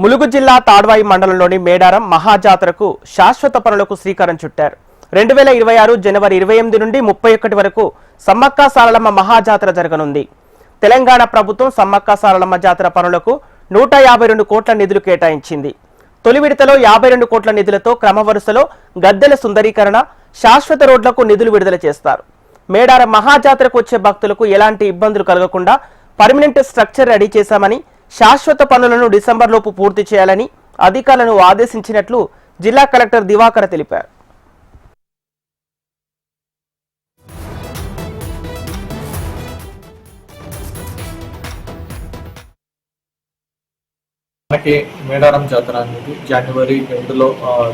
ములుగు జిల్లా తాడ్వాయి మండలంలోని మేడారం మహాజాతరకు శాశ్వత పనులకు శ్రీకారం చుట్టారు. 2026 జనవరి 28 నుండి 31 వరకు సమ్మక్క సారలమ్మ మహాజాతర జరగనుంది. తెలంగాణ ప్రభుత్వం సమ్మక్క సారలమ్మ జాతర పనులకు 152 కోట్ల నిధులు కేటాయించింది. తొలి విడతలో 52 కోట్ల నిధులతో క్రమవరుసలో గద్దెల సుందరీకరణ, శాశ్వత రోడ్లకు నిధులు విడుదల చేస్తారు. మేడారం మహాజాతరకు వచ్చే భక్తులకు ఎలాంటి ఇబ్బందులు కలగకుండా పర్మనెంట్ స్ట్రక్చర్ రెడీ చేశామని, శాశ్వత పనులను డిసెంబర్లోపు పూర్తి చేయాలని అధికారులను ఆదేశించినట్లు జిల్లా కలెక్టర్ దివాకర్ తెలిపారు. మనకి మేడారం జాతర అనేది జనవరి 2లో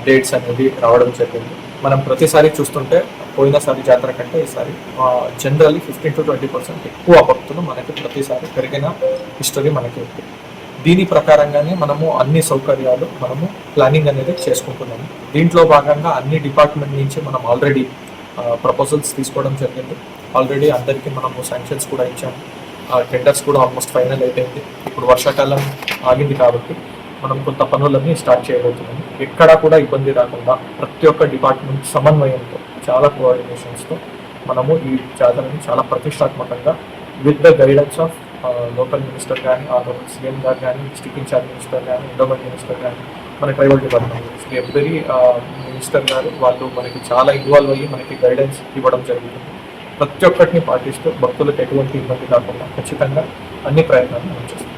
డేట్స్ అనేది రావడం జరిగింది. మనం ప్రతిసారి చూస్తుంటే పోయినసారి జాతర కంటే ఈసారి జనరల్లీ 15 to 20% ఎక్కువ భక్తులు మనకి ప్రతిసారి పెరిగిన హిస్టరీ మనకి ఉంది. దీని ప్రకారంగానే మనము అన్ని సౌకర్యాలు మనము ప్లానింగ్ అనేది చేసుకుంటున్నాము. దీంట్లో భాగంగా అన్ని డిపార్ట్మెంట్ నుంచి మనం ఆల్రెడీ ప్రపోజల్స్ తీసుకోవడం జరిగింది. ఆల్రెడీ అందరికీ మనము శాంక్షన్స్ కూడా ఇచ్చాము. టెండర్స్ కూడా ఆల్మోస్ట్ ఫైనల్ అయిపోయింది. ఇప్పుడు వర్షాకాలం ఆగింది కాబట్టి మనం కొంత పనులన్నీ స్టార్ట్ చేయబోతున్నాము. ఎక్కడా కూడా ఇబ్బంది రాకుండా ప్రతి ఒక్క డిపార్ట్మెంట్ సమన్వయంతో, చాలా కోఆర్డినేషన్స్తో మనము ఈ జాతరని చాలా ప్రతిష్టాత్మకంగా with the guidance of local minister కానీ, సీఎం గారు కానీ, డిస్ట్రిక్ట్ ఇన్ఛార్జ్ మినిస్టర్ కానీ, ఎండోమెంట్ మినిస్టర్ కానీ, మన ట్రైబల్ డిపార్ట్మెంట్ ఎవ్రీ మినిస్టర్ గారు వాళ్ళు మనకి చాలా ఇన్వాల్వ్ అయ్యి మనకి గైడెన్స్ ఇవ్వడం జరుగుతుంది. ప్రతి ఒక్కటిని పాటిస్తూ భక్తులకు ఎటువంటి ఇబ్బంది కాకుండా ఖచ్చితంగా అన్ని ప్రయత్నాలు మనం చేస్తాం.